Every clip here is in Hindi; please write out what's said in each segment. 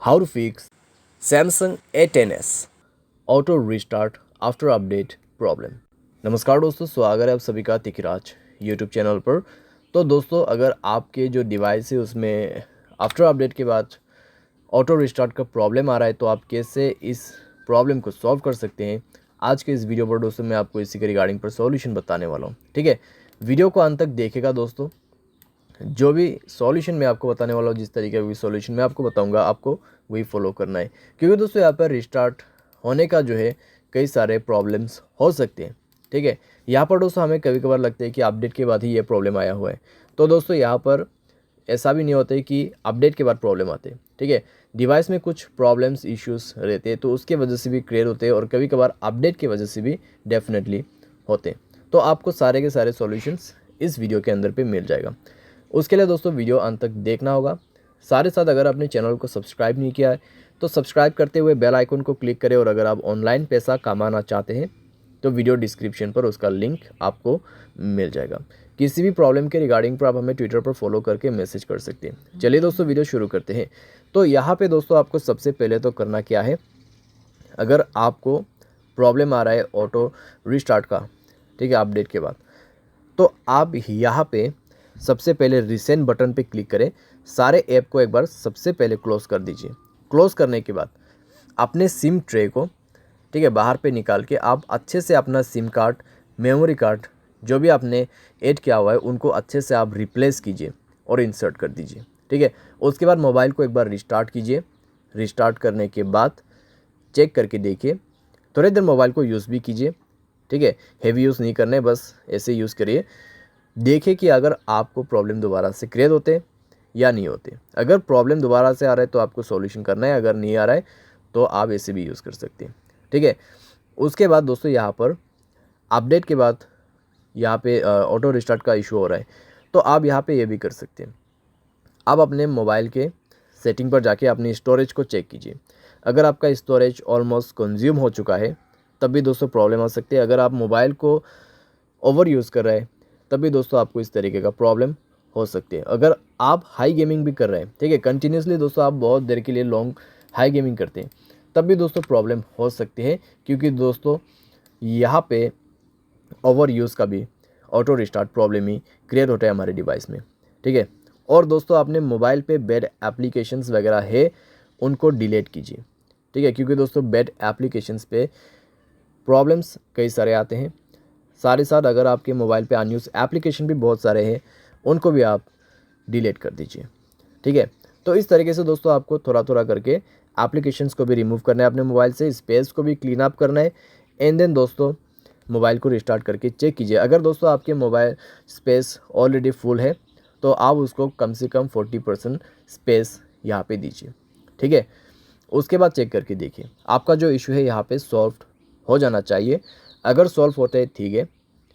How to fix Samsung A10S auto restart after update problem. नमस्कार दोस्तों, स्वागत है आप सभी का तिकराज यूट्यूब चैनल पर। तो दोस्तों, अगर आपके जो डिवाइस है उसमें आफ्टर अपडेट के बाद ऑटो रिस्टार्ट का प्रॉब्लम आ रहा है तो आप कैसे इस प्रॉब्लम को सॉल्व कर सकते हैं, आज के इस वीडियो पर दोस्तों मैं आपको इसी के रिगार्डिंग पर सॉल्यूशन बताने वाला हूँ। ठीक है, वीडियो को अंत तक देखेगा दोस्तों। जो भी सॉल्यूशन मैं आपको बताने वाला हूँ, जिस तरीके का भी सॉल्यूशन मैं आपको बताऊंगा, आपको वही फॉलो करना है, क्योंकि दोस्तों यहाँ पर रिस्टार्ट होने का जो है कई सारे प्रॉब्लम्स हो सकते हैं। ठीक है, यहाँ पर दोस्तों हमें कभी कभार लगता है कि अपडेट के बाद ही ये प्रॉब्लम आया हुआ है, तो दोस्तों यहाँ पर ऐसा भी नहीं होता है कि अपडेट के बाद प्रॉब्लम आते हैं। ठीक है, डिवाइस में कुछ प्रॉब्लम्स इश्यूज़ रहते हैं तो उसके वजह से भी क्लियर होते हैं, और कभी कभार अपडेट की वजह से भी डेफिनेटली होते हैं। तो आपको सारे के सारे सॉल्यूशंस इस वीडियो के अंदर पे मिल जाएगा। उसके लिए दोस्तों वीडियो अंत तक देखना होगा। साथ ही साथ अगर आपने चैनल को सब्सक्राइब नहीं किया है तो सब्सक्राइब करते हुए बेल आइकन को क्लिक करें, और अगर आप ऑनलाइन पैसा कमाना चाहते हैं तो वीडियो डिस्क्रिप्शन पर उसका लिंक आपको मिल जाएगा। किसी भी प्रॉब्लम के रिगार्डिंग पर आप हमें ट्विटर पर फॉलो करके मैसेज कर सकते हैं। चलिए दोस्तों, वीडियो शुरू करते हैं। तो यहाँ पे दोस्तों आपको सबसे पहले तो करना क्या है, अगर आपको प्रॉब्लम आ रहा है ऑटो रिस्टार्ट का, ठीक है, अपडेट के बाद, तो आप यहाँ पे सबसे पहले रिसेंट बटन पे क्लिक करें। सारे ऐप को एक बार सबसे पहले क्लोज़ कर दीजिए। क्लोज़ करने के बाद अपने सिम ट्रे को, ठीक है, बाहर पे निकाल के आप अच्छे से अपना सिम कार्ड, मेमोरी कार्ड जो भी आपने ऐड किया हुआ है उनको अच्छे से आप रिप्लेस कीजिए और इंसर्ट कर दीजिए। ठीक है, उसके बाद मोबाइल को एक बार रिस्टार्ट कीजिए। रिस्टार्ट करने के बाद चेक करके देखिए, थोड़ी देर मोबाइल को यूज़ भी कीजिए। ठीक है, हेवी यूज़ नहीं करना है, बस ऐसे यूज़ करिए। देखिए कि अगर आपको प्रॉब्लम दोबारा से क्रिएट होते या नहीं होते। अगर प्रॉब्लम दोबारा से आ रहा है तो आपको सॉल्यूशन करना है, अगर नहीं आ रहा है तो आप ऐसे भी यूज़ कर सकते हैं। ठीक है, उसके बाद दोस्तों यहाँ पर अपडेट के बाद यहाँ पे ऑटो रिस्टार्ट का इशू हो रहा है, तो आप यहाँ पे ये भी कर सकते हैं। आप अपने मोबाइल के सेटिंग पर जाके अपनी स्टोरेज को चेक कीजिए। अगर आपका स्टोरेज ऑलमोस्ट कंज्यूम हो चुका है तब भी दोस्तों प्रॉब्लम आ सकती है। अगर आप मोबाइल को ओवर यूज़ कर रहे हैं तब भी दोस्तों आपको इस तरीके का प्रॉब्लम हो सकती है। अगर आप हाई गेमिंग भी कर रहे हैं, ठीक है, कंटिन्यूसली दोस्तों आप बहुत देर के लिए लॉन्ग हाई गेमिंग करते हैं, तब भी दोस्तों प्रॉब्लम हो सकती है, क्योंकि दोस्तों यहाँ पे ओवर यूज़ का भी ऑटो रिस्टार्ट प्रॉब्लम ही क्रिएट होता है हमारे डिवाइस में। ठीक है, और दोस्तों अपने मोबाइल पे बैड एप्लीकेशंस वगैरह है उनको डिलीट कीजिए। ठीक है, क्योंकि दोस्तों बैड एप्लीकेशंस पे प्रॉब्लम्स कई सारे आते हैं। साथ ही साथ अगर आपके मोबाइल पे अनयूज एप्लीकेशन भी बहुत सारे हैं उनको भी आप डिलीट कर दीजिए। ठीक है, तो इस तरीके से दोस्तों आपको थोड़ा थोड़ा करके एप्लीकेशंस को भी रिमूव करना है अपने मोबाइल से, स्पेस को भी क्लीन अप करना है। एंड देन दोस्तों मोबाइल को रिस्टार्ट करके चेक कीजिए। अगर दोस्तों आपके मोबाइल स्पेस ऑलरेडी फुल है तो आप उसको कम से कम 40% स्पेस यहाँ पे दीजिए। ठीक है, उसके बाद चेक करके देखिए, आपका जो इशू है यहाँ पे सॉल्व हो जाना चाहिए। अगर सॉल्व होते हैं ठीक है,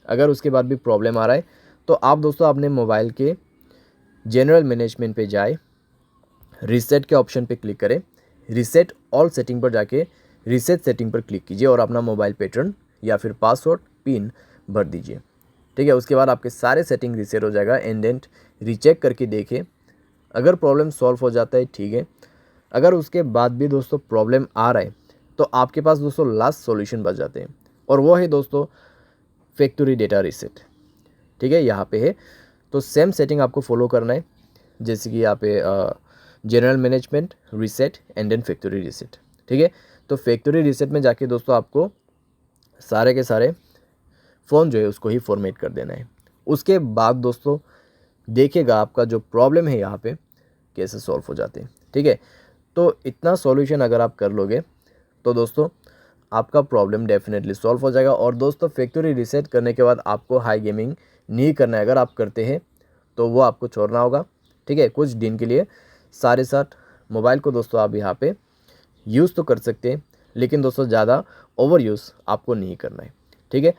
अगर उसके बाद भी प्रॉब्लम आ रहा है तो आप दोस्तों अपने मोबाइल के जनरल मैनेजमेंट पे जाए, रीसेट के ऑप्शन पे क्लिक करें, रीसेट ऑल सेटिंग पर जाके रीसेट सेटिंग पर क्लिक कीजिए और अपना मोबाइल पैटर्न या फिर पासवर्ड पिन भर दीजिए। ठीक है, उसके बाद आपके सारे सेटिंग रीसेट हो जाएगा। एंड देन रीचेक करके देखें, अगर प्रॉब्लम सॉल्व हो जाता है ठीक है, अगर उसके बाद भी दोस्तों प्रॉब्लम आ रहा है तो आपके पास दोस्तों लास्ट सॉल्यूशन बच जाते हैं, और वो है दोस्तों फैक्ट्री डेटा रीसेट। ठीक है, यहाँ पे है, तो सेम सेटिंग आपको फॉलो करना है, जैसे कि यहाँ पे general management, reset and then factory reset. ठीक है, तो फैक्ट्री रीसेट में जाके दोस्तों आपको सारे के सारे फ़ोन जो है उसको ही फॉर्मेट कर देना है। उसके बाद दोस्तों देखिएगा आपका जो प्रॉब्लम है यहाँ पे कैसे सॉल्व हो जाते हैं। ठीक है, तो इतना सॉल्यूशन अगर आप कर लोगे तो दोस्तों आपका प्रॉब्लम डेफिनेटली सॉल्व हो जाएगा। और दोस्तों फैक्ट्री रीसेट करने के बाद आपको हाई गेमिंग नहीं करना है। अगर आप करते हैं तो वो आपको छोड़ना होगा। ठीक है, कुछ दिन के लिए। सारे साथ मोबाइल को दोस्तों आप यहाँ पे यूज़ तो कर सकते हैं, लेकिन दोस्तों ज़्यादा ओवर यूज़ आपको नहीं करना है। ठीक है,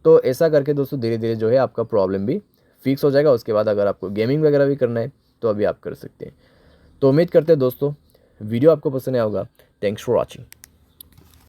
तो ऐसा करके दोस्तों धीरे धीरे जो है आपका प्रॉब्लम भी फिक्स हो जाएगा। उसके बाद अगर आपको गेमिंग वगैरह भी करना है तो अभी आप कर सकते हैं। तो उम्मीद करते हैं दोस्तों वीडियो आपको पसंद आया होगा। Thanks for watching.